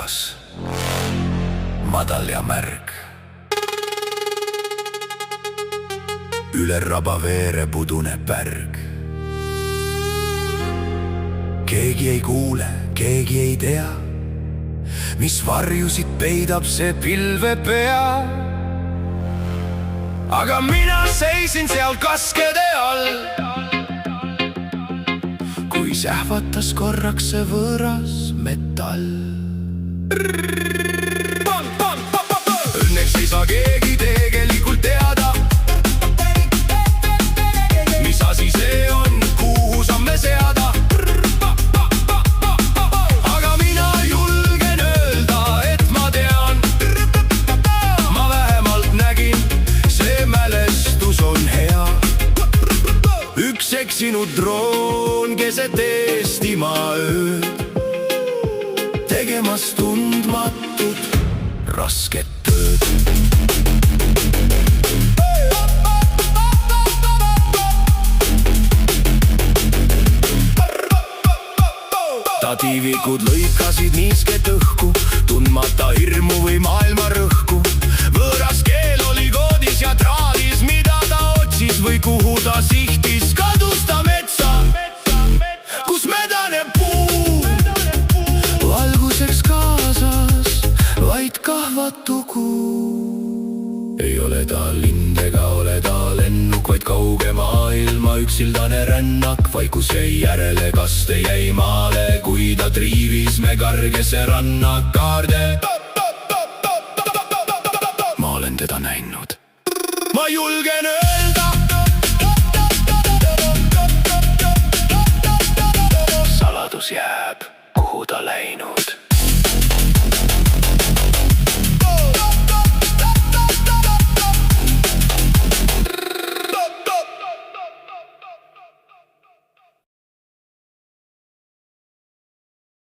ojas, madal ja märg. Üle raba veereb udune pärg. Keegi ei kuule, keegi ei tea, mis varjusid peidab see pilvepea. Aga mina seisin seal kaskede all, kui sähvatas korraks see võõras metall. Õnneks ei saa keegi tegelikult teada, mis asi see on, kuhu samme seada. Aga mina julgen öelda, et ma tean, ma vähemalt nägin, see mälestus on hea. Üks eksinud droon keset Eestimaa ööd, tegemas tundmatut rasket tööd. Tiivikud lõikasid niisket õhku, tundmata hirmu või maailma rõhku. Võõras keel oli koodis ja traadis, mida ta otsis või kuhu ta sihtis. Kadus ta metsa, kus mädaneb puu, valguseks kaasas vaid kahvatu kuu. Ei ole ta lind ega ole ta lennuk, vaid kauge maailma üksildane rännak. Vaikus jäi järele, kas te jäi maale, kui ta triivis me kargese rannakaarde. Ma olen teda näinud, ma julgen öelda, saladus jääb, kuhu ta läinud.